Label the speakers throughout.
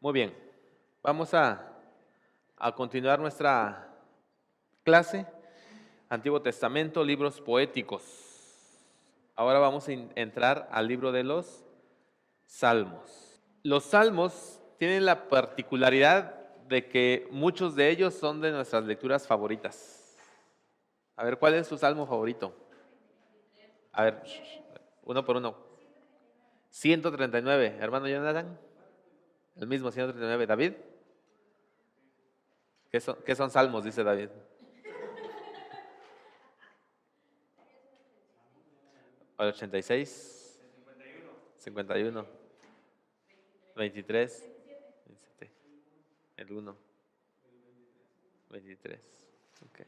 Speaker 1: Muy bien, vamos a continuar nuestra clase, Antiguo Testamento, libros poéticos. Ahora vamos a entrar al libro de los Salmos. Los Salmos tienen la particularidad de que muchos de ellos son de nuestras lecturas favoritas. A ver, ¿cuál es su salmo favorito? A ver, uno por uno. 139, hermano Jonathan. El mismo 139, David. ¿Qué son salmos? Dice David. El 86, 51, 23, 27, el 1, 23. Okay.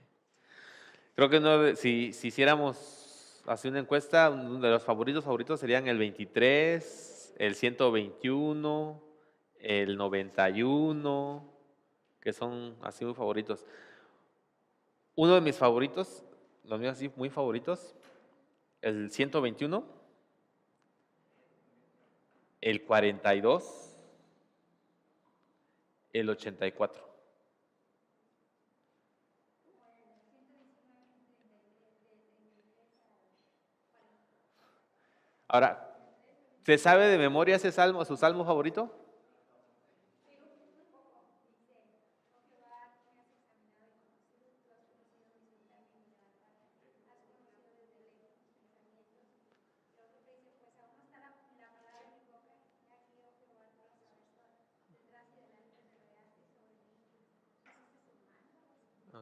Speaker 1: Creo que si hiciéramos así una encuesta, uno de los favoritos serían el 23, el 121, el 91, que son así muy favoritos. Uno de mis favoritos, los míos así muy favoritos, el 121, el 42, el 84. Ahora, ¿se sabe de memoria ese salmo, su salmo favorito?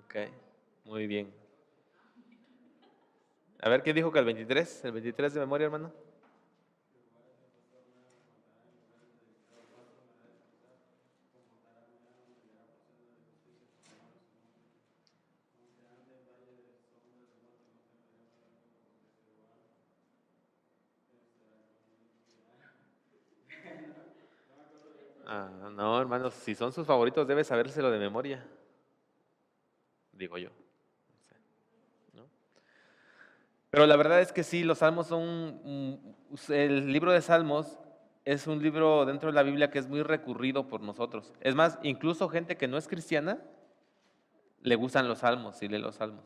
Speaker 1: Ok, muy bien. A ver, ¿qué dijo que el 23? ¿El 23 de memoria, hermano? No, hermanos, si son sus favoritos, debe sabérselo de memoria, digo yo. No sé, ¿no? Pero la verdad es que sí, los salmos el libro de Salmos es un libro dentro de la Biblia que es muy recurrido por nosotros. Es más, incluso gente que no es cristiana le gustan los salmos y lee los salmos.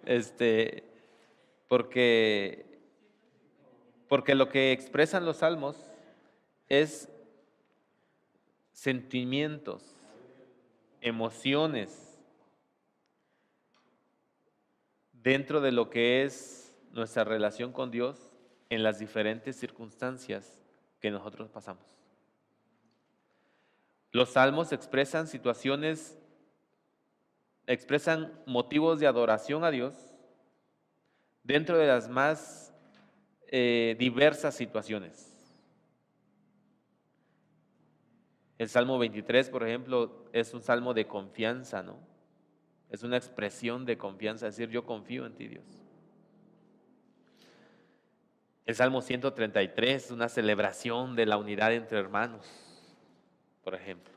Speaker 1: Este, porque, porque lo que expresan los salmos es sentimientos, emociones dentro de lo que es nuestra relación con Dios en las diferentes circunstancias que nosotros pasamos. Los salmos expresan situaciones, expresan motivos de adoración a Dios dentro de las más diversas situaciones. El Salmo 23, por ejemplo, es un salmo de confianza, ¿no? Es una expresión de confianza, es decir, yo confío en ti, Dios. El Salmo 133 es una celebración de la unidad entre hermanos, por ejemplo.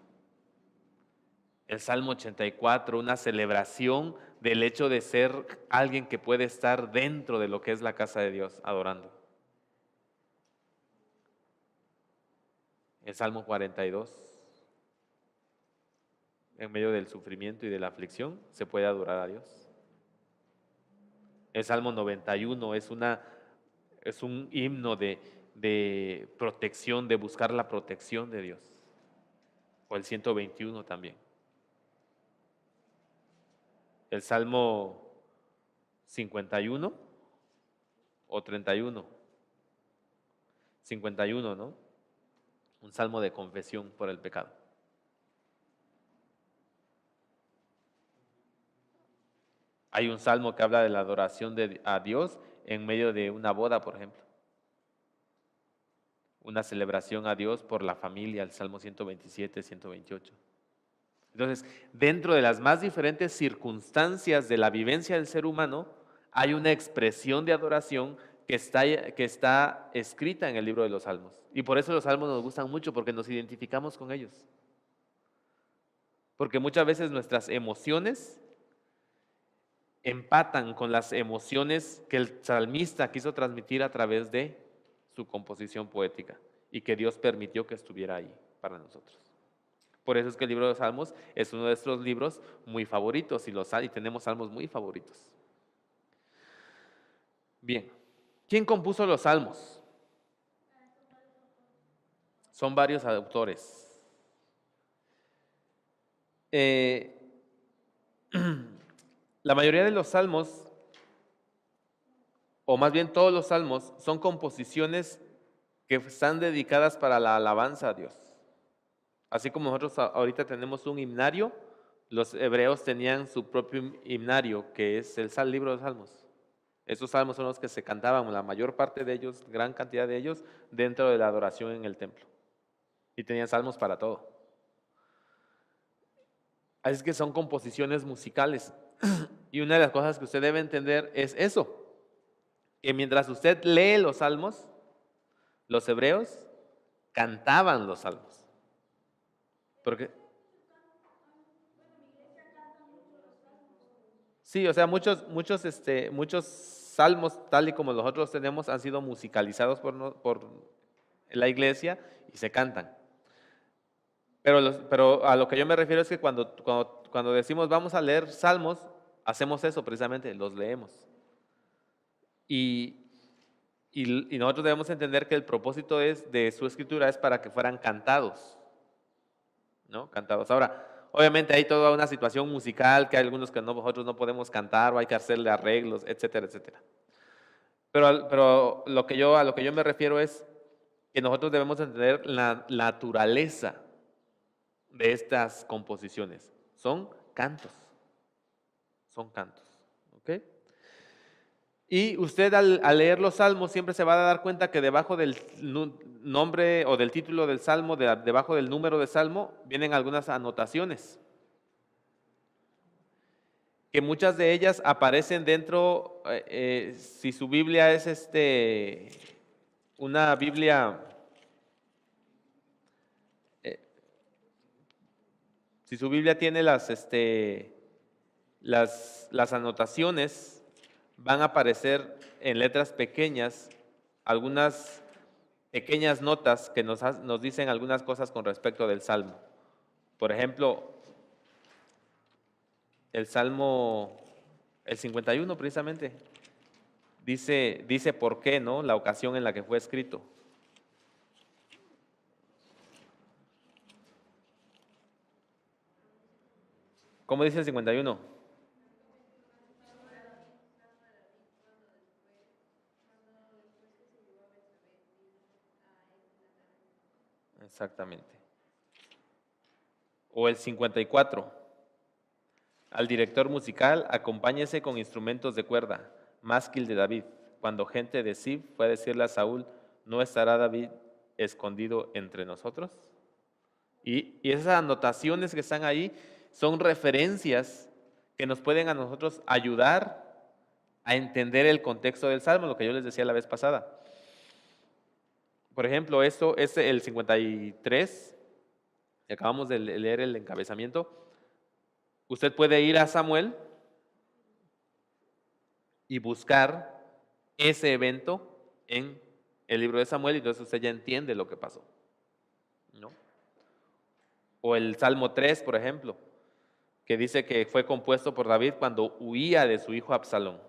Speaker 1: El Salmo 84, una celebración del hecho de ser alguien que puede estar dentro de lo que es la casa de Dios, adorando. El Salmo 42, en medio del sufrimiento y de la aflicción, se puede adorar a Dios. El Salmo 91 es un himno de protección, de buscar la protección de Dios. O el 121 también. El Salmo 51 o 31. 51, ¿no? Un salmo de confesión por el pecado. Hay un salmo que habla de la adoración a Dios en medio de una boda, por ejemplo. Una celebración a Dios por la familia, el Salmo 127, 128. Entonces, dentro de las más diferentes circunstancias de la vivencia del ser humano, hay una expresión de adoración que está escrita en el libro de los Salmos. Y por eso los Salmos nos gustan mucho, porque nos identificamos con ellos. Porque muchas veces nuestras emociones empatan con las emociones que el salmista quiso transmitir a través de su composición poética y que Dios permitió que estuviera ahí para nosotros. Por eso es que el libro de los Salmos es uno de nuestros libros muy favoritos y tenemos salmos muy favoritos. Bien, ¿quién compuso los salmos? Son varios autores. La mayoría de los salmos, o más bien todos los salmos, son composiciones que están dedicadas para la alabanza a Dios. Así como nosotros ahorita tenemos un himnario, los hebreos tenían su propio himnario, que es el libro de los Salmos. Esos salmos son los que se cantaban, la mayor parte de ellos, gran cantidad de ellos, dentro de la adoración en el templo. Y tenían salmos para todo. Así es que son composiciones musicales. Y una de las cosas que usted debe entender es eso, que mientras usted lee los salmos, los hebreos cantaban los salmos. Porque sí, o sea, muchos salmos, tal y como nosotros tenemos, han sido musicalizados por la iglesia y se cantan. Pero a lo que yo me refiero es que cuando decimos vamos a leer salmos, hacemos eso precisamente, los leemos. Y nosotros debemos entender que el propósito de su escritura es para que fueran cantados, ¿no? Cantados. Ahora, obviamente hay toda una situación musical que hay algunos que nosotros no podemos cantar o hay que hacerle arreglos, etcétera, etcétera. Pero a lo que yo me refiero es que nosotros debemos entender la naturaleza de estas composiciones. Son cantos. Son cantos. ¿Ok? Y usted al leer los salmos siempre se va a dar cuenta que debajo del nombre o del título del salmo, debajo del número de salmo, vienen algunas anotaciones. Que muchas de ellas aparecen dentro, si su Biblia es una Biblia, si su Biblia tiene las anotaciones, van a aparecer en letras pequeñas algunas pequeñas notas que nos dicen algunas cosas con respecto del Salmo. Por ejemplo, el Salmo, el 51 precisamente, dice por qué, ¿no? La ocasión en la que fue escrito. ¿Cómo dice el 51? Exactamente. O el 54. Al director musical, acompáñese con instrumentos de cuerda, másquil de David. Cuando gente de Sib fue a decirle a Saúl, ¿no estará David escondido entre nosotros? Y esas anotaciones que están ahí son referencias que nos pueden a nosotros ayudar a entender el contexto del Salmo, lo que yo les decía la vez pasada. Por ejemplo, esto es el 53, y acabamos de leer el encabezamiento. Usted puede ir a Samuel y buscar ese evento en el libro de Samuel y entonces usted ya entiende lo que pasó, ¿no? O el Salmo 3, por ejemplo, que dice que fue compuesto por David cuando huía de su hijo Absalón.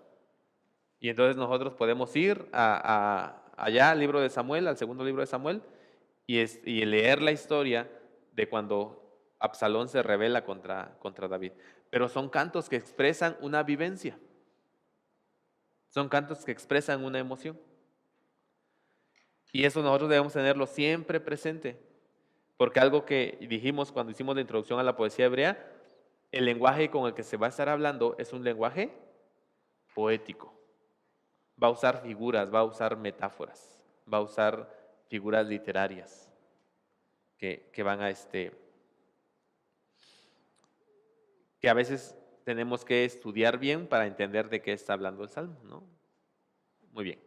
Speaker 1: Y entonces nosotros podemos ir allá al libro de Samuel, al segundo libro de Samuel, y leer la historia de cuando Absalón se rebela contra David. Pero son cantos que expresan una vivencia. Son cantos que expresan una emoción. Y eso nosotros debemos tenerlo siempre presente. Porque algo que dijimos cuando hicimos la introducción a la poesía hebrea, el lenguaje con el que se va a estar hablando es un lenguaje poético. Va a usar figuras, va a usar metáforas, va a usar figuras literarias que van que a veces tenemos que estudiar bien para entender de qué está hablando el Salmo, ¿no? Muy bien.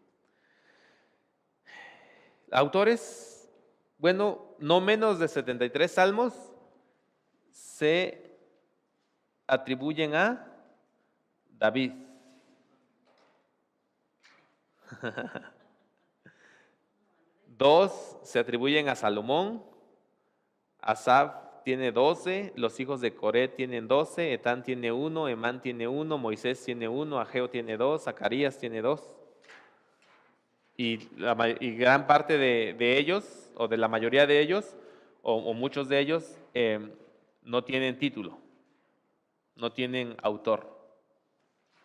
Speaker 1: Autores, bueno, no menos de 73 salmos se atribuyen a David. 2 se atribuyen a Salomón, Asaf tiene 12, los hijos de Coré tienen 12, Etán tiene 1, Emán tiene 1, Moisés tiene 1, Ageo tiene 2, Zacarías tiene 2. Y gran parte de ellos, o de la mayoría de ellos, o muchos de ellos, no tienen título, no tienen autor,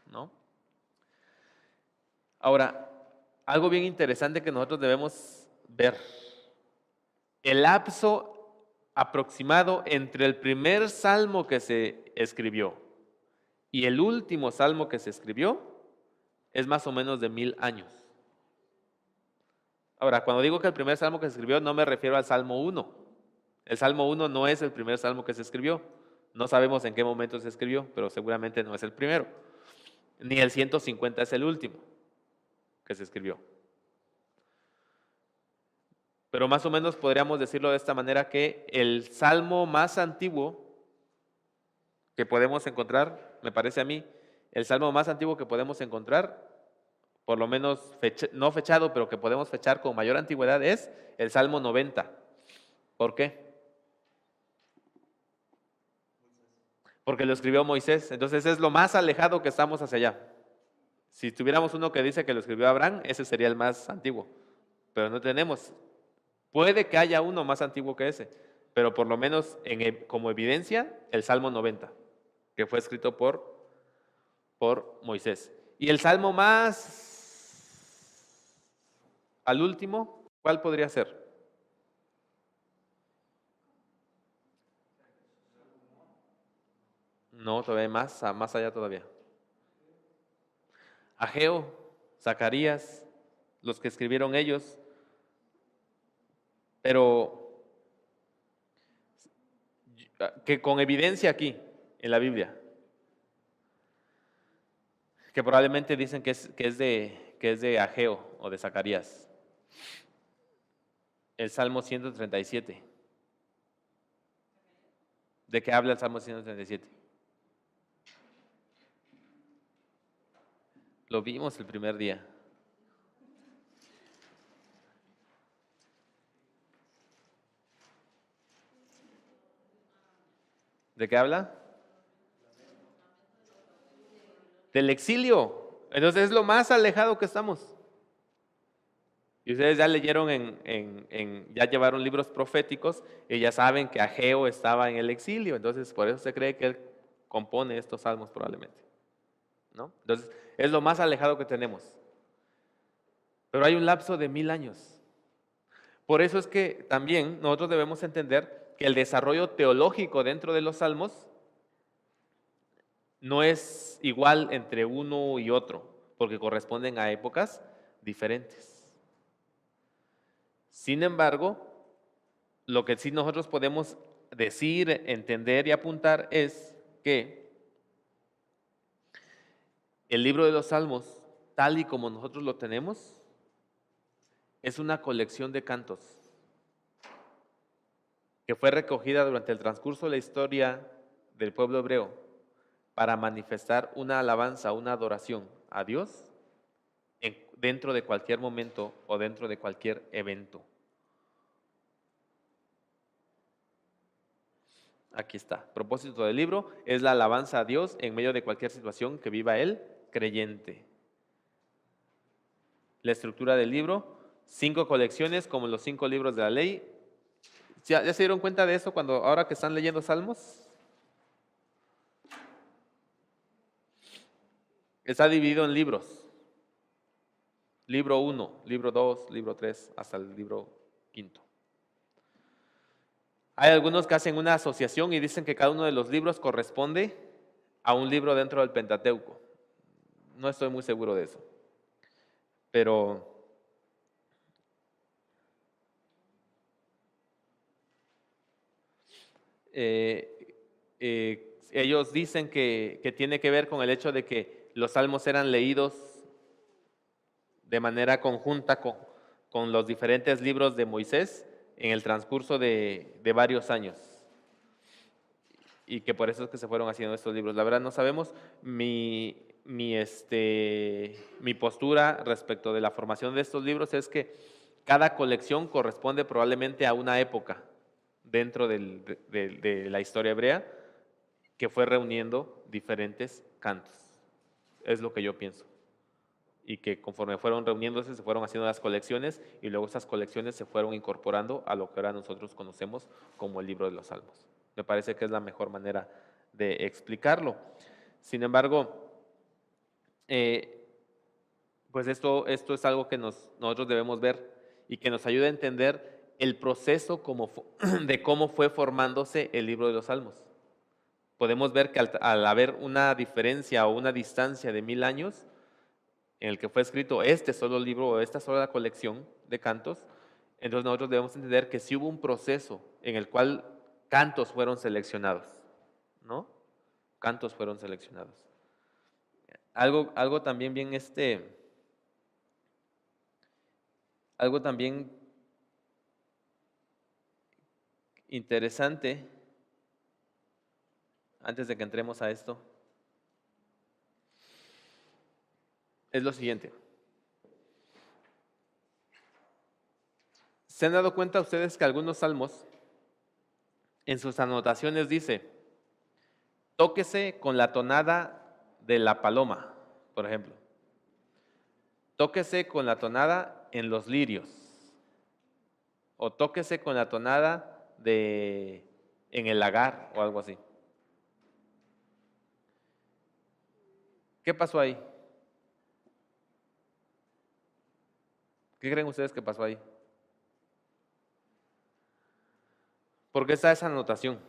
Speaker 1: ¿no? Ahora, algo bien interesante que nosotros debemos ver, el lapso aproximado entre el primer salmo que se escribió y el último salmo que se escribió es más o menos de 1000 años. Ahora, cuando digo que el primer salmo que se escribió, no me refiero al Salmo 1. El Salmo 1 no es el primer salmo que se escribió. No sabemos en qué momento se escribió, pero seguramente no es el primero. Ni el 150 es el último que se escribió. Pero más o menos podríamos decirlo de esta manera, que el salmo más antiguo que podemos encontrar, me parece a mí, el salmo más antiguo que podemos encontrar, por lo menos no fechado, pero que podemos fechar con mayor antigüedad, es el Salmo 90. ¿Por qué? Porque lo escribió Moisés. Entonces es lo más alejado que estamos hacia allá. Si tuviéramos uno que dice que lo escribió Abraham, ese sería el más antiguo. Pero no tenemos. Puede que haya uno más antiguo que ese, pero por lo menos como evidencia, el Salmo 90, que fue escrito por Moisés. Y el Salmo más al último, ¿cuál podría ser? No, todavía más allá todavía. Ageo, Zacarías, los que escribieron ellos, pero que con evidencia aquí, en la Biblia, que probablemente dicen que es de Ageo o de Zacarías. El Salmo 137. ¿De qué habla el Salmo 137? Lo vimos el primer día. ¿De qué habla? Del exilio. Entonces es lo más alejado que estamos. Y ustedes ya leyeron ya llevaron libros proféticos y ya saben que Ageo estaba en el exilio. Entonces por eso se cree que él compone estos salmos probablemente, ¿no? Entonces es lo más alejado que tenemos. Pero hay un lapso de 1000 años. Por eso es que también nosotros debemos entender que el desarrollo teológico dentro de los salmos no es igual entre uno y otro, porque corresponden a épocas diferentes. Sin embargo, lo que sí nosotros podemos decir, entender y apuntar es que el libro de los Salmos, tal y como nosotros lo tenemos, es una colección de cantos que fue recogida durante el transcurso de la historia del pueblo hebreo para manifestar una alabanza, una adoración a Dios dentro de cualquier momento o dentro de cualquier evento. Aquí está. Propósito del libro es la alabanza a Dios en medio de cualquier situación que viva el creyente. La estructura del libro, 5 colecciones como los 5 libros de la ley. ¿Ya se dieron cuenta de eso ahora que están leyendo Salmos? Está dividido en libros. Libro 1, libro 2, libro 3, hasta el libro 5. Hay algunos que hacen una asociación y dicen que cada uno de los libros corresponde a un libro dentro del Pentateuco. No estoy muy seguro de eso. Pero ellos dicen que tiene que ver con el hecho de que los salmos eran leídos de manera conjunta con los diferentes libros de Moisés en el transcurso de varios años. Y que por eso es que se fueron haciendo estos libros. La verdad no sabemos. Mi postura respecto de la formación de estos libros es que cada colección corresponde probablemente a una época dentro de la historia hebrea que fue reuniendo diferentes cantos. Es lo que yo pienso. Y que conforme fueron reuniéndose, se fueron haciendo las colecciones y luego esas colecciones se fueron incorporando a lo que ahora nosotros conocemos como el libro de los Salmos. Me parece que es la mejor manera de explicarlo. Sin embargo, pues esto es algo que nosotros debemos ver y que nos ayuda a entender el proceso de cómo fue formándose el libro de los Salmos. Podemos ver que al haber una diferencia o una distancia de 1000 años en el que fue escrito este solo libro o esta sola colección de cantos, entonces nosotros debemos entender que sí hubo un proceso en el cual cantos fueron seleccionados, ¿no? Cantos fueron seleccionados. Algo también algo también interesante, antes de que entremos a esto, es lo siguiente. ¿Se han dado cuenta ustedes que algunos salmos en sus anotaciones dice, tóquese con la tonada de la paloma, por ejemplo? Tóquese con la tonada en los lirios. O tóquese con la tonada en el lagar o algo así. ¿Qué pasó ahí? ¿Qué creen ustedes que pasó ahí? ¿Por qué está esa anotación?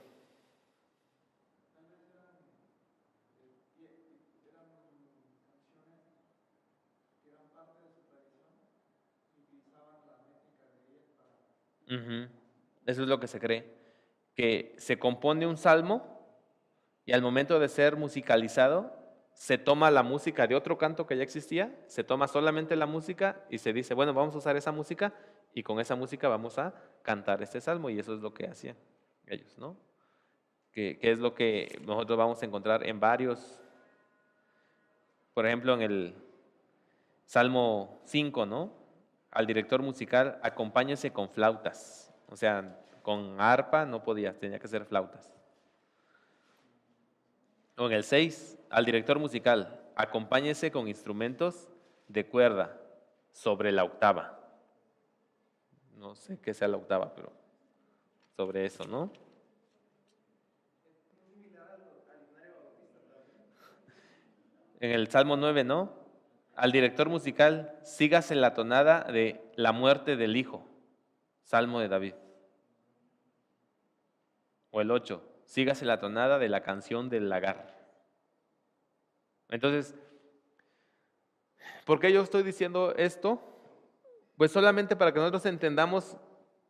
Speaker 1: Eso es lo que se cree, que se compone un salmo y al momento de ser musicalizado se toma la música de otro canto que ya existía, se toma solamente la música y se dice, bueno, vamos a usar esa música y con esa música vamos a cantar este salmo, y eso es lo que hacían ellos, ¿no? Que es lo que nosotros vamos a encontrar en varios, por ejemplo, en el Salmo 5, ¿no? Al director musical, acompáñese con flautas. O sea, con arpa no podía, tenía que ser flautas. O en el 6, al director musical, acompáñese con instrumentos de cuerda sobre la octava. No sé qué sea la octava, pero sobre eso, ¿no? En el Salmo 9, ¿no? Al director musical, sígase la tonada de la muerte del hijo, Salmo de David. O el 8, sígase la tonada de la canción del lagar. Entonces, ¿por qué yo estoy diciendo esto? Pues solamente para que nosotros entendamos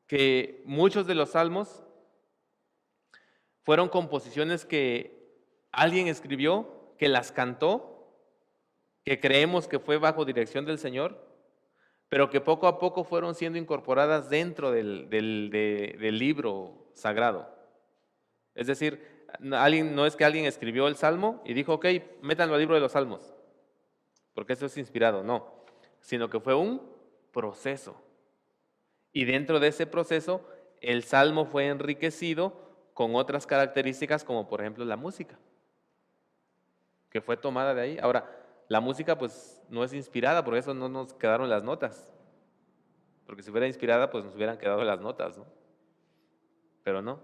Speaker 1: que muchos de los salmos fueron composiciones que alguien escribió, que las cantó, que creemos que fue bajo dirección del Señor, pero que poco a poco fueron siendo incorporadas dentro del libro sagrado. Es decir, no es que alguien escribió el salmo y dijo, ok, métanlo al libro de los salmos, porque eso es inspirado, no, sino que fue un proceso. Y dentro de ese proceso, el salmo fue enriquecido con otras características, como por ejemplo la música, que fue tomada de ahí. Ahora, la música pues no es inspirada, por eso no nos quedaron las notas, porque si fuera inspirada pues nos hubieran quedado las notas, ¿no? Pero no.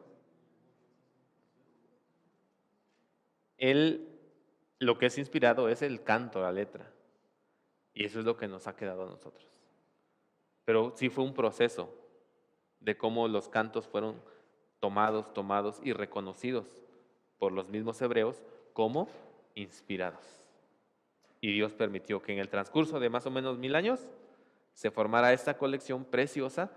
Speaker 1: Lo que es inspirado es el canto, la letra, y eso es lo que nos ha quedado a nosotros. Pero sí fue un proceso de cómo los cantos fueron tomados y reconocidos por los mismos hebreos como inspirados. Y Dios permitió que en el transcurso de más o menos 1000 años se formara esta colección preciosa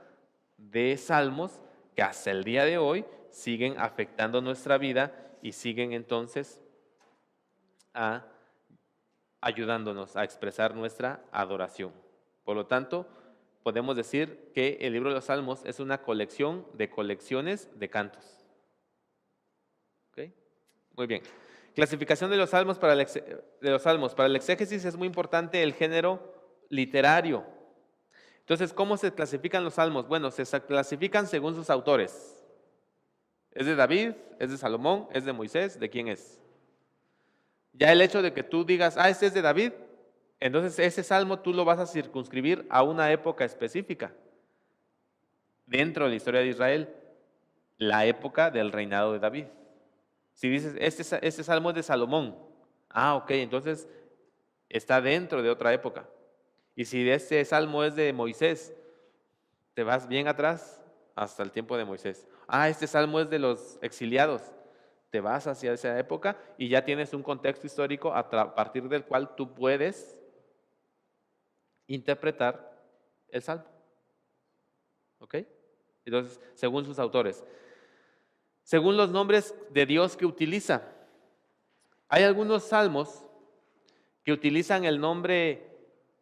Speaker 1: de salmos que hasta el día de hoy siguen afectando nuestra vida y siguen entonces ayudándonos a expresar nuestra adoración. Por lo tanto, podemos decir que el libro de los Salmos es una colección de colecciones de cantos. ¿Okay? Muy bien. Clasificación de los salmos para el exégesis es muy importante el género literario. Entonces, ¿cómo se clasifican los salmos? Bueno, se clasifican según sus autores. ¿Es de David? ¿Es de Salomón? ¿Es de Moisés? ¿De quién es? Ya el hecho de que tú digas, este es de David, entonces ese salmo tú lo vas a circunscribir a una época específica dentro de la historia de Israel, la época del reinado de David. Si dices, este salmo es de Salomón, ok, entonces está dentro de otra época. Y si este salmo es de Moisés, te vas bien atrás hasta el tiempo de Moisés. Este salmo es de los exiliados. Te vas hacia esa época y ya tienes un contexto histórico a partir del cual tú puedes interpretar el salmo. ¿Ok? Entonces, según sus autores. Según los nombres de Dios que utiliza. Hay algunos salmos que utilizan el nombre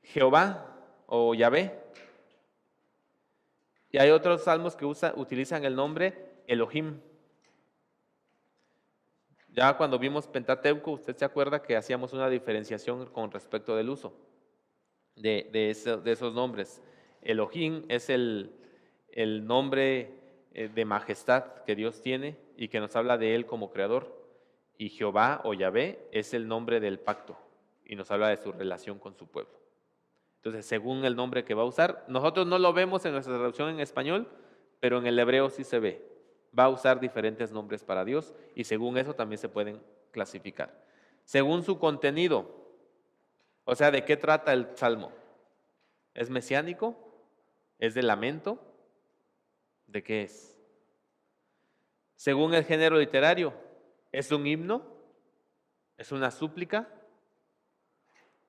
Speaker 1: Jehová o Yahvé. Y hay otros salmos que utilizan el nombre Elohim. Ya cuando vimos Pentateuco, usted se acuerda que hacíamos una diferenciación con respecto del uso de esos nombres. Elohim es el nombre de majestad que Dios tiene y que nos habla de Él como creador. Y Jehová o Yahvé es el nombre del pacto y nos habla de su relación con su pueblo. Entonces, según el nombre que va a usar, nosotros no lo vemos en nuestra traducción en español, pero en el hebreo sí se ve. Va a usar diferentes nombres para Dios y según eso también se pueden clasificar. Según su contenido, o sea, ¿de qué trata el salmo? ¿Es mesiánico? ¿Es de lamento? ¿De qué es? Según el género literario, ¿es un himno? ¿Es una súplica?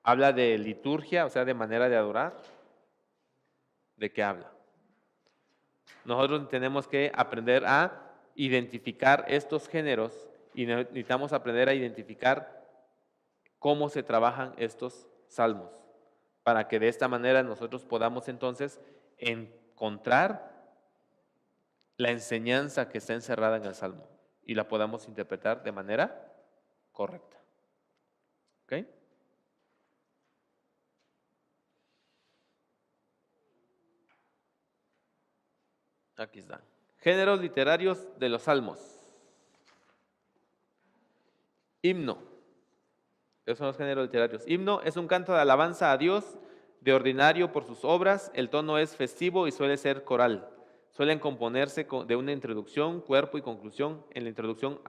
Speaker 1: ¿Habla de liturgia, o sea, de manera de adorar? ¿De qué habla? Nosotros tenemos que aprender a identificar estos géneros y necesitamos aprender a identificar cómo se trabajan estos salmos, para que de esta manera nosotros podamos entonces encontrar la enseñanza que está encerrada en el salmo y la podamos interpretar de manera correcta. ¿Ok? Aquí están. Géneros literarios de los salmos. Himno. Esos son los géneros literarios. Himno es un canto de alabanza a Dios, de ordinario por sus obras. El tono es festivo y suele ser coral. Suelen componerse de una introducción, cuerpo y conclusión. En la introducción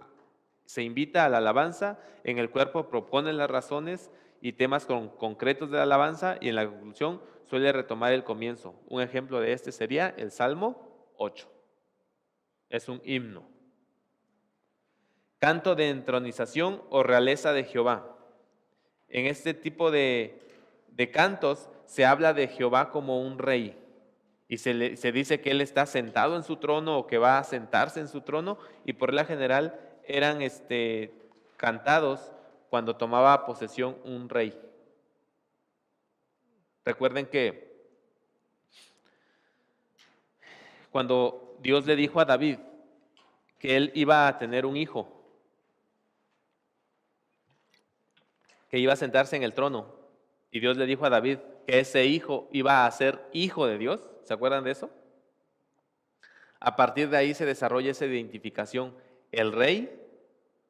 Speaker 1: se invita a la alabanza, en el cuerpo propone las razones y temas concretos de la alabanza y en la conclusión suele retomar el comienzo. Un ejemplo de este sería el Salmo 8. Es un himno. Canto de entronización o realeza de Jehová. En este tipo de cantos se habla de Jehová como un rey y se dice que Él está sentado en su trono o que va a sentarse en su trono y por la general eran cantados cuando tomaba posesión un rey. Recuerden que cuando Dios le dijo a David que él iba a tener un hijo, que iba a sentarse en el trono, y Dios le dijo a David que ese hijo iba a ser hijo de Dios, ¿se acuerdan de eso? A partir de ahí se desarrolla esa identificación. El rey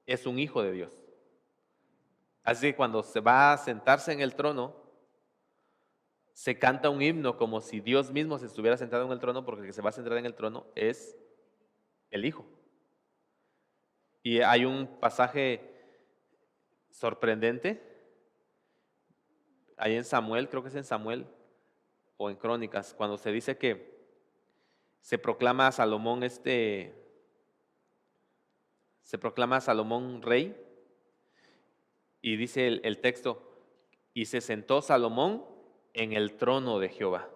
Speaker 1: es un hijo de Dios. Así que cuando se va a sentarse en el trono, se canta un himno como si Dios mismo se estuviera sentado en el trono, porque el que se va a sentar en el trono es el hijo. Y hay un pasaje sorprendente ahí en Samuel, creo que es en Samuel o en Crónicas, cuando se dice que se proclama a Salomón se proclama a Salomón rey y dice el texto, y se sentó Salomón en el trono de Jehová.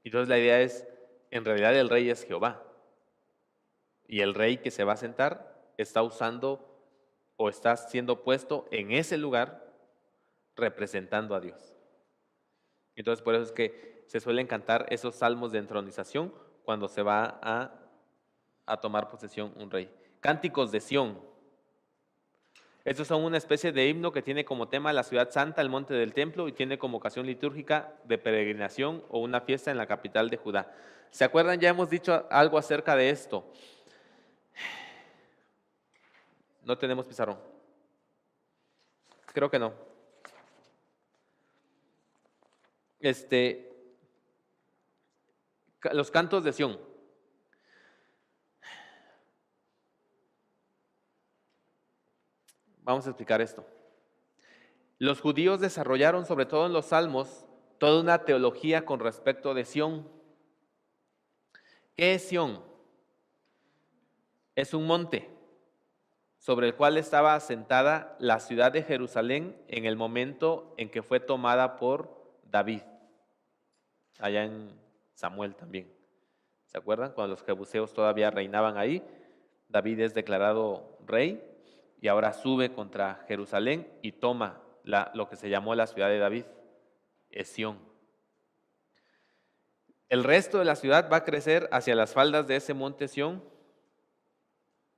Speaker 1: Entonces la idea es, en realidad el rey es Jehová y el rey que se va a sentar está usando o está siendo puesto en ese lugar representando a Dios. Entonces por eso es que se suelen cantar esos salmos de entronización cuando se va a tomar posesión un rey. Cánticos de Sión. Estos son una especie de himno que tiene como tema la ciudad santa, el monte del templo, y tiene como ocasión litúrgica de peregrinación o una fiesta en la capital de Judá. ¿Se acuerdan? Ya hemos dicho algo acerca de esto. No tenemos pizarrón. Creo que no. Los cantos de Sión. Vamos a explicar esto. Los judíos desarrollaron, sobre todo en los salmos, toda una teología con respecto de Sión. ¿Qué es Sión? Es un monte sobre el cual estaba asentada la ciudad de Jerusalén en el momento en que fue tomada por David, allá en Samuel también. ¿Se acuerdan? Cuando los jebuseos todavía reinaban ahí, David es declarado rey y ahora sube contra Jerusalén y toma lo que se llamó la ciudad de David, es Sión. El resto de la ciudad va a crecer hacia las faldas de ese monte Sión,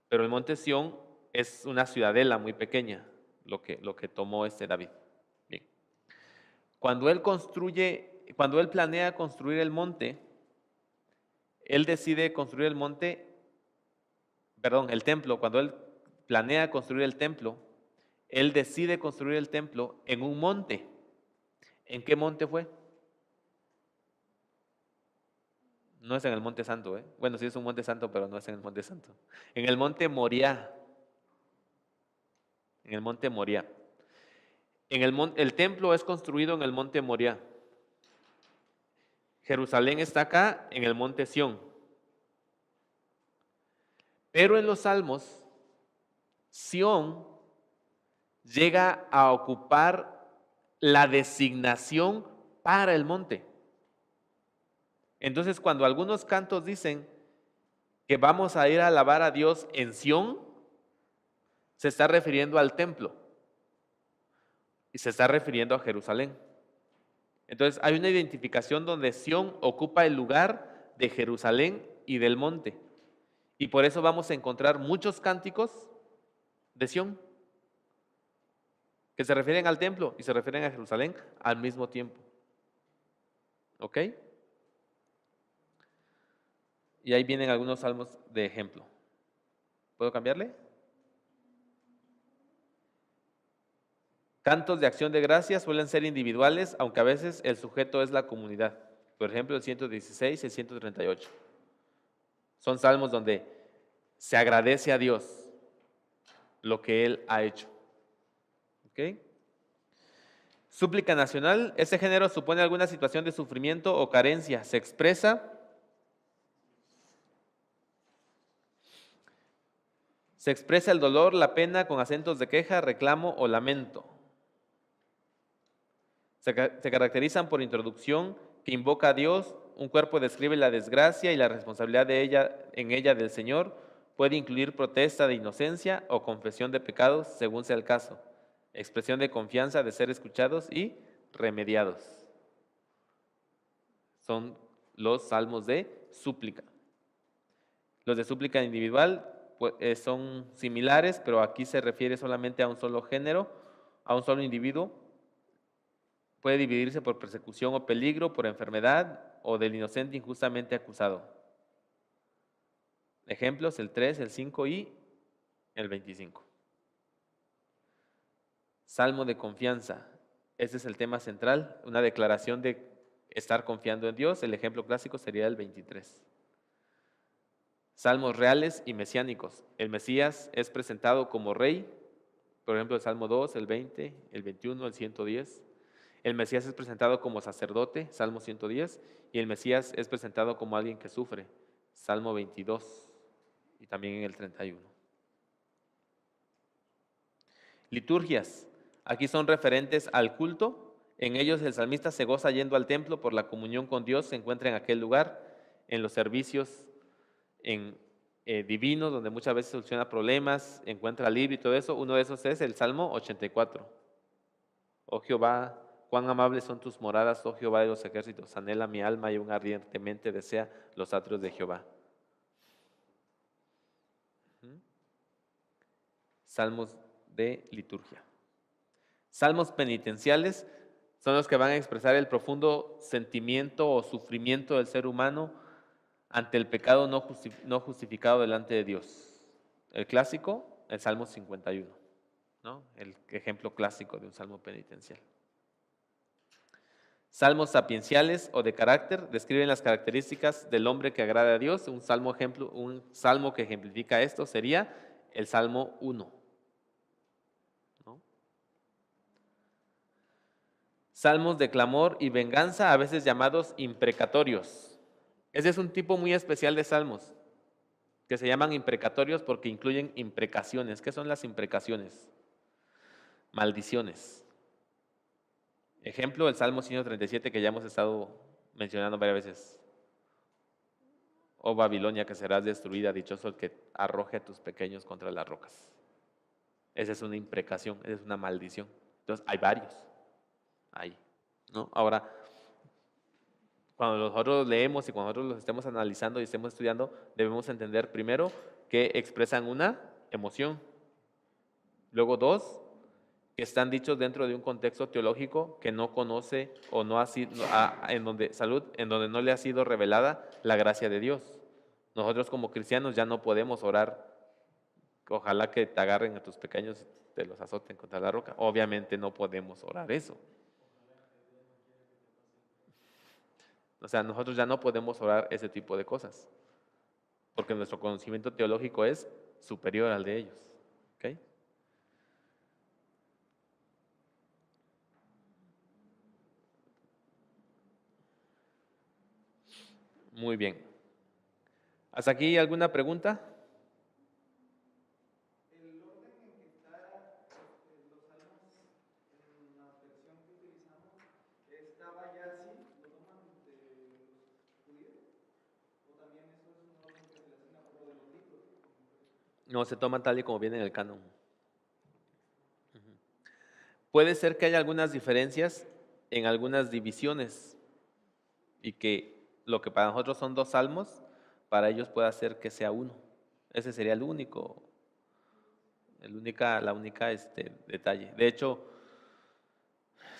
Speaker 1: pero el monte Sión es una ciudadela muy pequeña, lo que tomó David. Bien. Cuando él planea construir el monte, él decide construir el templo, cuando él planea construir el templo, él decide construir el templo en un monte. ¿En qué monte fue? No es en el Monte Santo, ¿eh? Bueno, sí es un Monte Santo, pero no es en el Monte Santo. En el Monte Moriah. En el Monte Moriah. El templo es construido en el Monte Moriah. Jerusalén está acá en el Monte Sión. Pero en los Salmos, Sión llega a ocupar la designación para el monte. Entonces, cuando algunos cantos dicen que vamos a ir a alabar a Dios en Sión, se está refiriendo al templo y se está refiriendo a Jerusalén. Entonces, hay una identificación donde Sión ocupa el lugar de Jerusalén y del monte. Y por eso vamos a encontrar muchos cánticos de Sión que se refieren al templo y se refieren a Jerusalén al mismo tiempo. ¿Ok? Y ahí vienen algunos salmos de ejemplo. ¿Puedo cambiarle? Cantos de acción de gracias suelen ser individuales, aunque a veces el sujeto es la comunidad. Por ejemplo, el 116 y el 138. Son salmos donde se agradece a Dios lo que Él ha hecho. ¿Ok? Súplica nacional. Ese género supone alguna situación de sufrimiento o carencia. Se expresa el dolor, la pena con acentos de queja, reclamo o lamento. Se caracterizan por introducción que invoca a Dios, un cuerpo describe la desgracia y la responsabilidad en ella del Señor, puede incluir protesta de inocencia o confesión de pecados según sea el caso, expresión de confianza de ser escuchados y remediados. Son los salmos de súplica. Los de súplica individual son similares, pero aquí se refiere solamente a un solo género, a un solo individuo. Puede dividirse por persecución o peligro, por enfermedad o del inocente injustamente acusado. Ejemplos, el 3, el 5 y el 25. Salmo de confianza. Ese es el tema central, una declaración de estar confiando en Dios. El ejemplo clásico sería el 23. Salmos reales y mesiánicos. El Mesías es presentado como rey, por ejemplo, el Salmo 2, el 20, el 21, el 110. El Mesías es presentado como sacerdote, Salmo 110, y el Mesías es presentado como alguien que sufre, Salmo 22 y también en el 31. Liturgias. Aquí son referentes al culto. En ellos el salmista se goza yendo al templo por la comunión con Dios, se encuentra en aquel lugar, en los servicios divinos, donde muchas veces soluciona problemas, encuentra alivio y todo eso. Uno de esos es el Salmo 84. Oh Jehová, cuán amables son tus moradas, oh Jehová de los ejércitos, anhela mi alma y aún ardientemente desea los atrios de Jehová. Salmos de liturgia. Salmos penitenciales son los que van a expresar el profundo sentimiento o sufrimiento del ser humano ante el pecado no justificado delante de Dios. El clásico, el Salmo 51, ¿no? El ejemplo clásico de un salmo penitencial. Salmos sapienciales o de carácter describen las características del hombre que agrada a Dios. Un salmo que ejemplifica esto sería el Salmo 1. ¿No? Salmos de clamor y venganza, a veces llamados imprecatorios. Ese es un tipo muy especial de salmos, que se llaman imprecatorios porque incluyen imprecaciones. ¿Qué son las imprecaciones? Maldiciones. Ejemplo, el Salmo 137 que ya hemos estado mencionando varias veces. Oh Babilonia, que serás destruida, dichoso el que arroje a tus pequeños contra las rocas. Esa es una imprecación, esa es una maldición. Entonces, hay varios. Ahí, ¿no? Ahora, cuando nosotros leemos y cuando nosotros los estemos analizando y estemos estudiando, debemos entender primero que expresan una emoción. Luego, dos, que están dichos dentro de un contexto teológico que no conoce o no ha sido, en donde no le ha sido revelada la gracia de Dios. Nosotros como cristianos ya no podemos orar, ojalá que te agarren a tus pequeños y te los azoten contra la roca. Obviamente no podemos orar eso. O sea, nosotros ya no podemos orar ese tipo de cosas, porque nuestro conocimiento teológico es superior al de ellos. ¿Okay? Muy bien. ¿Hasta aquí alguna pregunta?
Speaker 2: El orden en que está los salmos en la versión que utilizamos, ¿estaba ya así? ¿Lo toman de los judíos? ¿O también eso es un orden que se le asigna por lo de los libros?
Speaker 1: No, se toma tal y como viene en el canon. Puede ser que haya algunas diferencias en algunas divisiones y que lo que para nosotros son 2 salmos, para ellos puede ser que sea 1. Ese sería la única detalle. De hecho,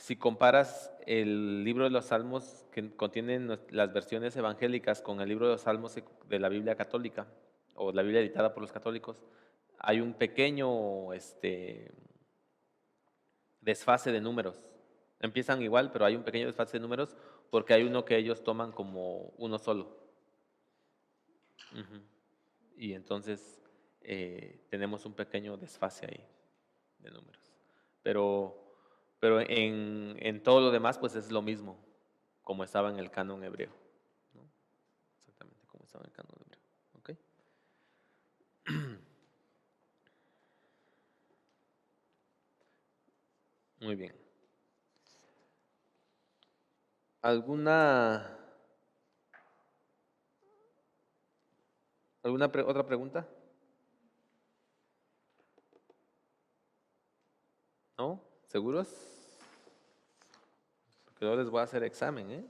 Speaker 1: si comparas el libro de los Salmos que contienen las versiones evangélicas con el libro de los Salmos de la Biblia católica o la Biblia editada por los católicos, hay un pequeño desfase de números. Empiezan igual, pero hay un pequeño desfase de números porque hay uno que ellos toman como uno solo. Y entonces tenemos un pequeño desfase ahí de números. Pero en todo lo demás, pues es lo mismo, como estaba en el canon hebreo. ¿No? Exactamente como estaba en el canon hebreo. ¿Okay? Muy bien. ¿Alguna otra pregunta? ¿No? ¿Seguros? Porque yo les voy a hacer examen, ¿eh?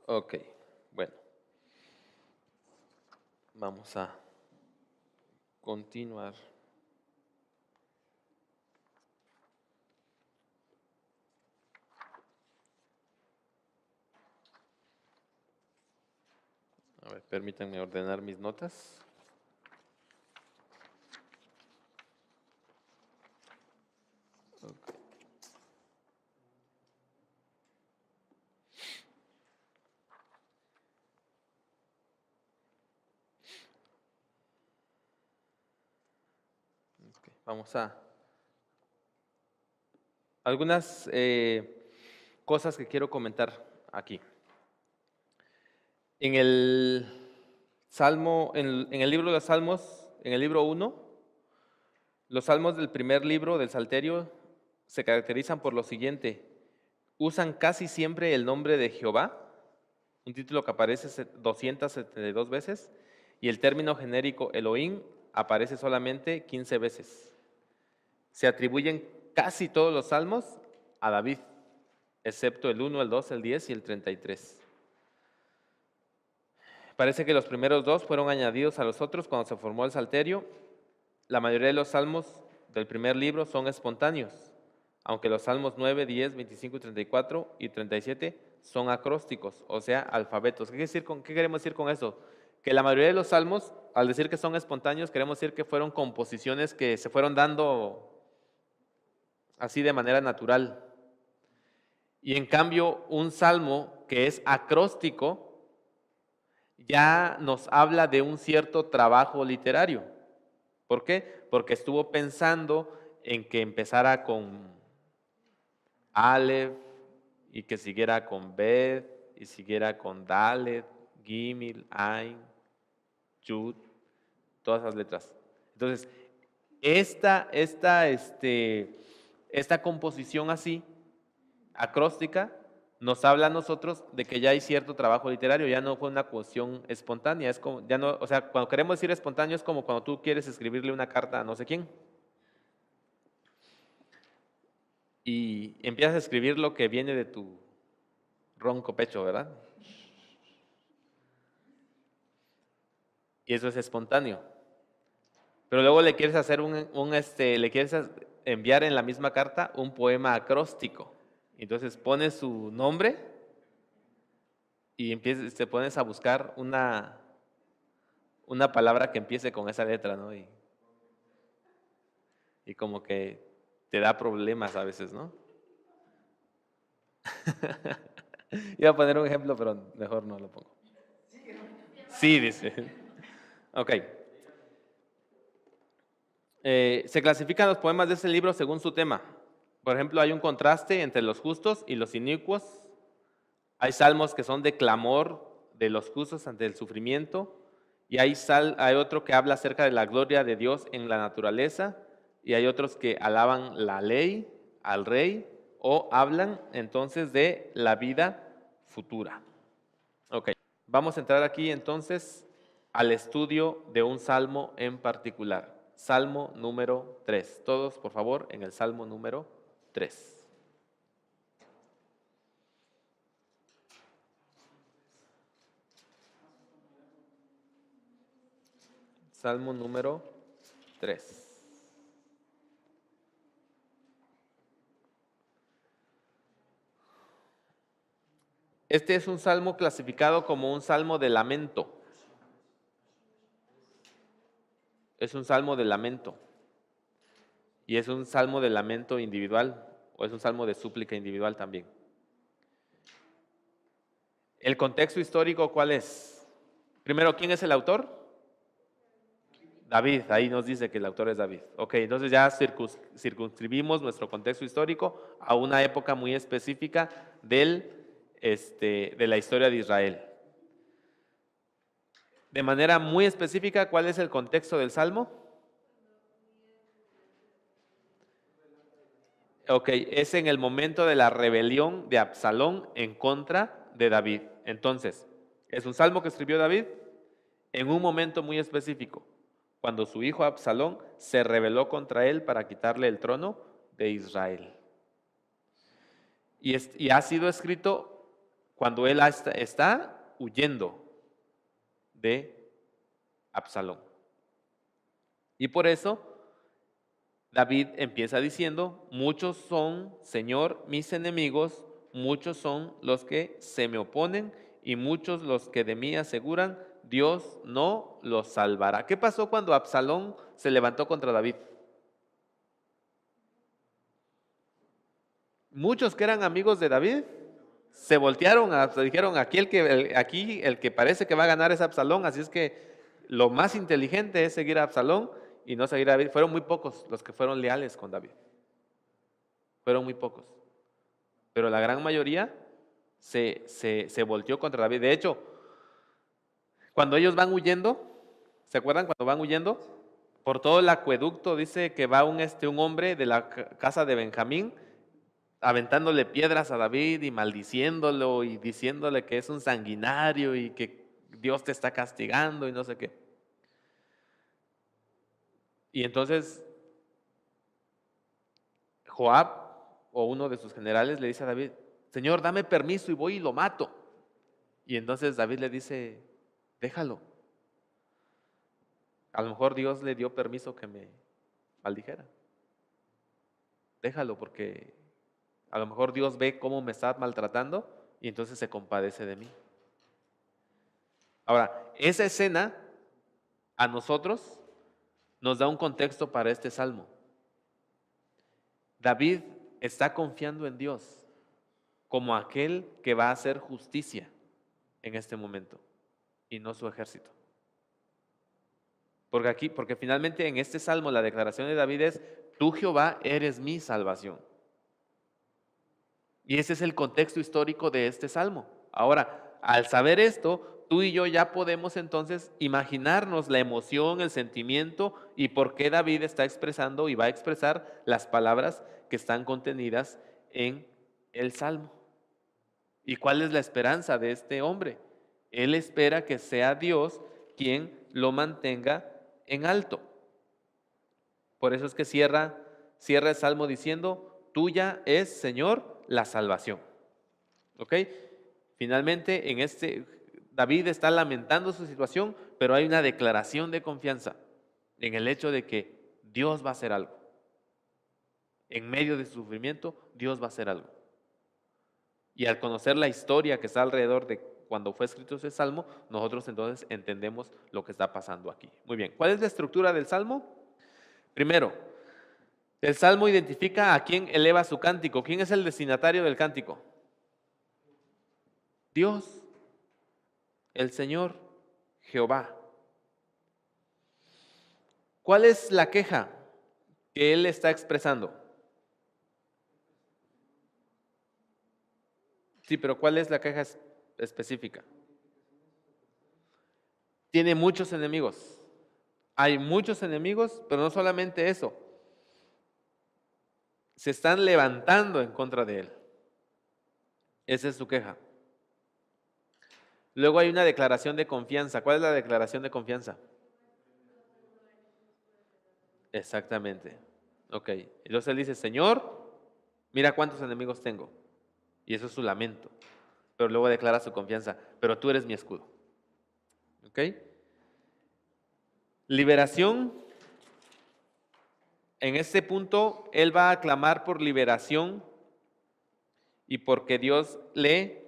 Speaker 1: Ok, bueno. Vamos a continuar. A ver, permítanme ordenar mis notas. Okay. Okay. Vamos a algunas cosas que quiero comentar aquí. En el Salmo, en el libro de los Salmos, en el libro 1, los salmos del primer libro del Salterio se caracterizan por lo siguiente: usan casi siempre el nombre de Jehová, un título que aparece 272 veces, y el término genérico Elohim aparece solamente 15 veces. Se atribuyen casi todos los salmos a David, excepto el 1, el 2, el 10 y el 33. Parece que los primeros dos fueron añadidos a los otros cuando se formó el Salterio. La mayoría de los salmos del primer libro son espontáneos, aunque los salmos 9, 10, 25, 34 y 37 son acrósticos, o sea, alfabetos. ¿Qué queremos decir con eso? Que la mayoría de los salmos, al decir que son espontáneos, queremos decir que fueron composiciones que se fueron dando así de manera natural. Y en cambio, un salmo que es acróstico ya nos habla de un cierto trabajo literario. ¿Por qué? Porque estuvo pensando en que empezara con Aleph y que siguiera con Bet y siguiera con Dalet, Gimel, Ain, Yud, todas esas letras. Entonces, esta composición así, acróstica, nos habla a nosotros de que ya hay cierto trabajo literario, ya no fue una cuestión espontánea, es como, ya no, o sea, cuando queremos decir espontáneo es como cuando tú quieres escribirle una carta a no sé quién y empiezas a escribir lo que viene de tu ronco pecho, ¿verdad? Y eso es espontáneo. Pero luego le quieres hacer le quieres enviar en la misma carta un poema acróstico. Entonces pones su nombre y te pones a buscar una palabra que empiece con esa letra, ¿no? Y como que te da problemas a veces, ¿no? Iba a poner un ejemplo, pero mejor no lo pongo. Sí, dice. Ok. Se clasifican los poemas de ese libro según su tema. Por ejemplo, hay un contraste entre los justos y los inicuos. Hay salmos que son de clamor de los justos ante el sufrimiento. Y hay otro que habla acerca de la gloria de Dios en la naturaleza. Y hay otros que alaban la ley, al rey, o hablan entonces de la vida futura. Ok, vamos a entrar aquí entonces al estudio de un salmo en particular. Salmo número 3. Todos, por favor, en el salmo número 3. Salmo número 3. Este es un salmo clasificado como un salmo de lamento. Es un salmo de lamento. Y es un salmo de lamento individual, o es un salmo de súplica individual también. ¿El contexto histórico cuál es? Primero, ¿quién es el autor? David, ahí nos dice que el autor es David. Ok, entonces ya circunscribimos nuestro contexto histórico a una época muy específica de la historia de Israel. De manera muy específica, ¿cuál es el contexto del Salmo? Ok, es en el momento de la rebelión de Absalón en contra de David. Entonces, es un salmo que escribió David en un momento muy específico, cuando su hijo Absalón se rebeló contra él para quitarle el trono de Israel. Y ha sido escrito cuando él está huyendo de Absalón. Y por eso David empieza diciendo, muchos son, Señor, mis enemigos, muchos son los que se me oponen y muchos los que de mí aseguran, Dios no los salvará. ¿Qué pasó cuando Absalón se levantó contra David? Muchos que eran amigos de David se voltearon, dijeron, aquí el que parece que va a ganar es Absalón, así es que lo más inteligente es seguir a Absalón y no seguir a David. Fueron muy pocos los que fueron leales con David. Fueron muy pocos. Pero la gran mayoría se volteó contra David. De hecho, cuando ellos van huyendo, ¿se acuerdan cuando van huyendo? Por todo el acueducto dice que va un hombre de la casa de Benjamín aventándole piedras a David y maldiciéndolo y diciéndole que es un sanguinario y que Dios te está castigando y no sé qué. Y entonces Joab o uno de sus generales le dice a David, Señor, dame permiso y voy y lo mato. Y entonces David le dice, déjalo. A lo mejor Dios le dio permiso que me maldijera. Déjalo porque a lo mejor Dios ve cómo me está maltratando y entonces se compadece de mí. Ahora, esa escena a nosotros nos da un contexto para este salmo. David está confiando en Dios como aquel que va a hacer justicia en este momento y no su ejército. Porque finalmente en este salmo la declaración de David es: tú, Jehová, eres mi salvación. Y ese es el contexto histórico de este salmo. Ahora, al saber esto, tú y yo ya podemos entonces imaginarnos la emoción, el sentimiento y por qué David está expresando y va a expresar las palabras que están contenidas en el salmo. ¿Y cuál es la esperanza de este hombre? Él espera que sea Dios quien lo mantenga en alto. Por eso es que cierra el salmo diciendo: tuya es, Señor, la salvación. ¿Ok? Finalmente, David está lamentando su situación, pero hay una declaración de confianza en el hecho de que Dios va a hacer algo. En medio de su sufrimiento, Dios va a hacer algo. Y al conocer la historia que está alrededor de cuando fue escrito ese salmo, nosotros entonces entendemos lo que está pasando aquí. Muy bien, ¿cuál es la estructura del salmo? Primero, el salmo identifica a quién eleva su cántico. ¿Quién es el destinatario del cántico? Dios, el Señor, Jehová. ¿Cuál es la queja que él está expresando? Sí, pero ¿cuál es la queja específica? Tiene muchos enemigos. Hay muchos enemigos, pero no solamente eso. Se están levantando en contra de él. Esa es su queja. Luego hay una declaración de confianza. ¿Cuál es la declaración de confianza? Exactamente. Ok. Entonces él dice: Señor, mira cuántos enemigos tengo. Y eso es su lamento. Pero luego declara su confianza: pero tú eres mi escudo. ¿Ok? Liberación. En este punto, él va a clamar por liberación y porque Dios le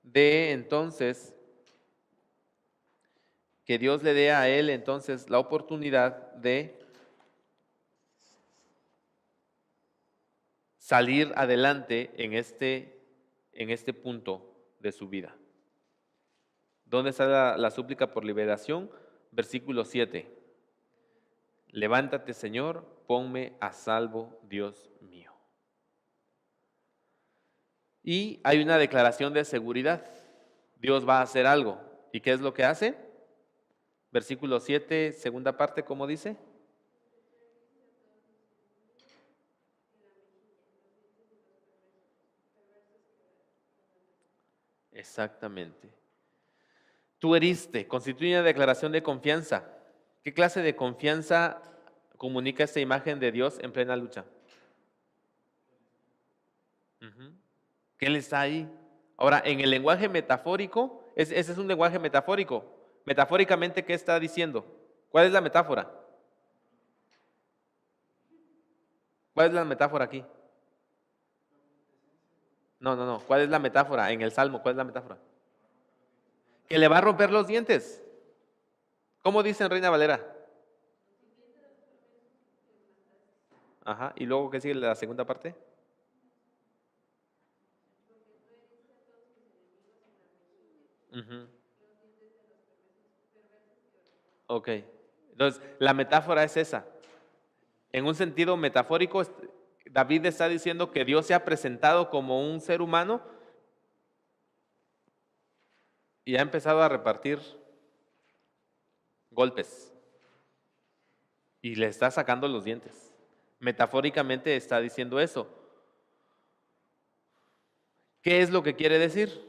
Speaker 1: dé entonces, que Dios le dé a él entonces la oportunidad de salir adelante en este punto de su vida. ¿Dónde está la súplica por liberación? Versículo 7. Levántate, Señor, ponme a salvo, Dios mío. Y hay una declaración de seguridad. Dios va a hacer algo. ¿Y qué es lo que hace? Versículo 7, segunda parte, ¿cómo dice? Exactamente. Tú heriste, constituye una declaración de confianza. ¿Qué clase de confianza comunica esta imagen de Dios en plena lucha? Que Él está ahí. Ahora, en el lenguaje metafórico, ese es un lenguaje metafórico. Metafóricamente, ¿qué está diciendo? ¿Cuál es la metáfora? ¿Cuál es la metáfora aquí? No. ¿Cuál es la metáfora en el Salmo? ¿Cuál es la metáfora? Que le va a romper los dientes. ¿Cómo dice en Reina Valera? Ajá. ¿Y luego qué sigue la segunda parte? Ujú. Ok. Entonces, la metáfora es esa. En un sentido metafórico, David está diciendo que Dios se ha presentado como un ser humano y ha empezado a repartir golpes y le está sacando los dientes. Metafóricamente está diciendo eso. ¿Qué es lo que quiere decir?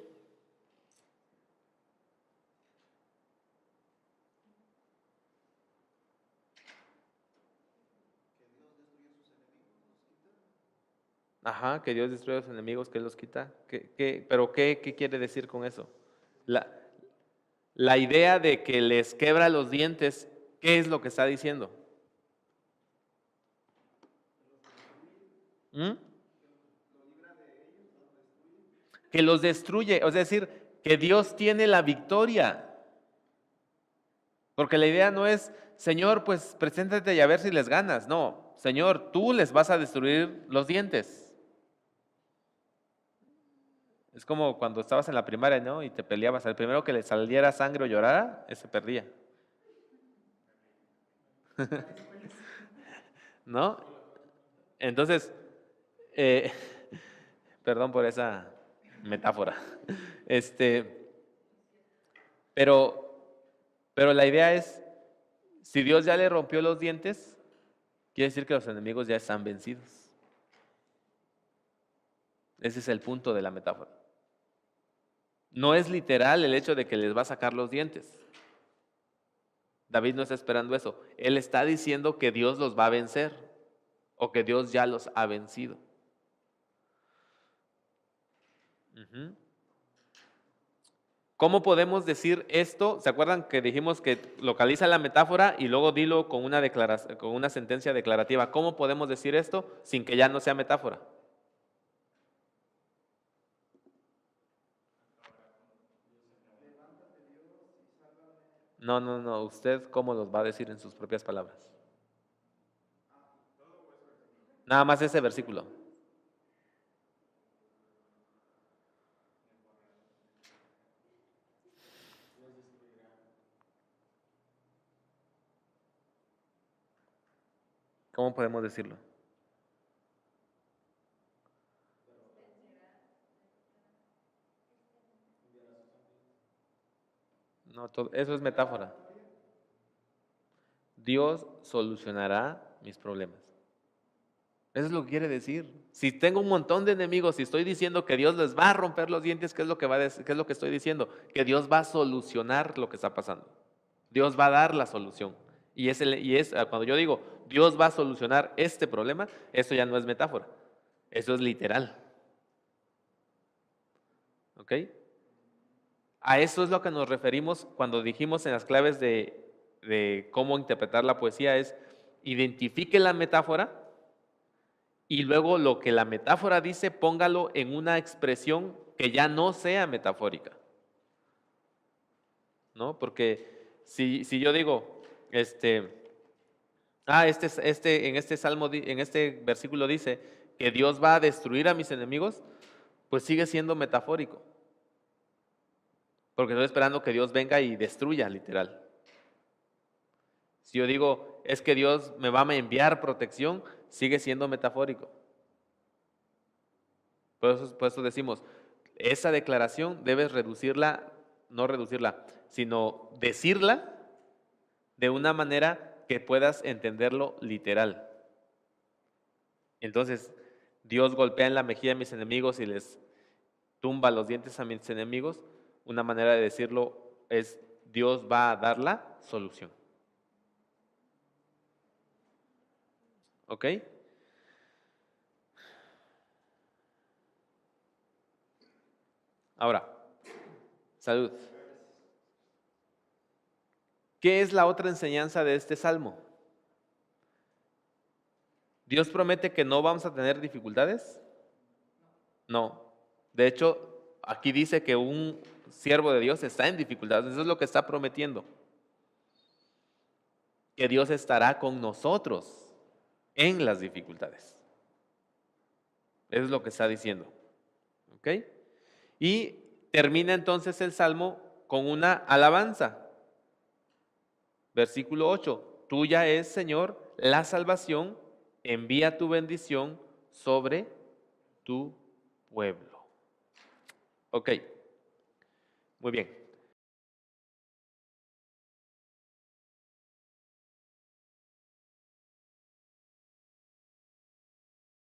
Speaker 1: Ajá, que Dios destruye a los enemigos, que Él los quita. ¿Pero qué quiere decir con eso? La, la idea de que les quebra los dientes, ¿qué es lo que está diciendo? ¿Mm? Que los destruye, es decir, que Dios tiene la victoria. Porque la idea no es, Señor, pues preséntate y a ver si les ganas. No, Señor, tú les vas a destruir los dientes. Es como cuando estabas en la primaria, ¿no? Y te peleabas. Al primero que le saliera sangre o llorara, ese perdía. ¿No? Entonces, eh, perdón por esa metáfora. Pero la idea es, si Dios ya le rompió los dientes, quiere decir que los enemigos ya están vencidos. Ese es el punto de la metáfora. No es literal el hecho de que les va a sacar los dientes. David no está esperando eso. Él está diciendo que Dios los va a vencer o que Dios ya los ha vencido. ¿Cómo podemos decir esto? ¿Se acuerdan que dijimos que localiza la metáfora y luego dilo con una declaración, con una sentencia declarativa? ¿Cómo podemos decir esto sin que ya no sea metáfora? No. ¿Usted cómo los va a decir en sus propias palabras? Nada más ese versículo. ¿Cómo podemos decirlo? No, eso es metáfora. Dios solucionará mis problemas. Eso es lo que quiere decir. Si tengo un montón de enemigos, si estoy diciendo que Dios les va a romper los dientes, ¿qué es lo que qué es lo que estoy diciendo? Que Dios va a solucionar lo que está pasando. Dios va a dar la solución. Y cuando yo digo Dios va a solucionar este problema, eso ya no es metáfora. Eso es literal. ¿Ok? A eso es lo que nos referimos cuando dijimos en las claves de cómo interpretar la poesía, es identifique la metáfora y luego lo que la metáfora dice, póngalo en una expresión que ya no sea metafórica. ¿No? Porque si yo digo, en este salmo, en este versículo dice que Dios va a destruir a mis enemigos, pues sigue siendo metafórico. Porque estoy esperando que Dios venga y destruya, literal. Si yo digo, es que Dios me va a enviar protección, sigue siendo metafórico. Por eso decimos, esa declaración debes reducirla, no reducirla, sino decirla de una manera que puedas entenderlo literal. Entonces, Dios golpea en la mejilla a mis enemigos y les tumba los dientes a mis enemigos. Una manera de decirlo es, Dios va a dar la solución. ¿Ok? Ahora, salud. ¿Qué es la otra enseñanza de este salmo? ¿Dios promete que no vamos a tener dificultades? No. De hecho, aquí dice que un siervo de Dios está en dificultades. Eso es lo que está prometiendo. Que Dios estará con nosotros en las dificultades. Eso es lo que está diciendo. ¿Ok? Y termina entonces el salmo con una alabanza. Versículo 8. Tuya es, Señor, la salvación. Envía tu bendición sobre tu pueblo. Ok, muy bien.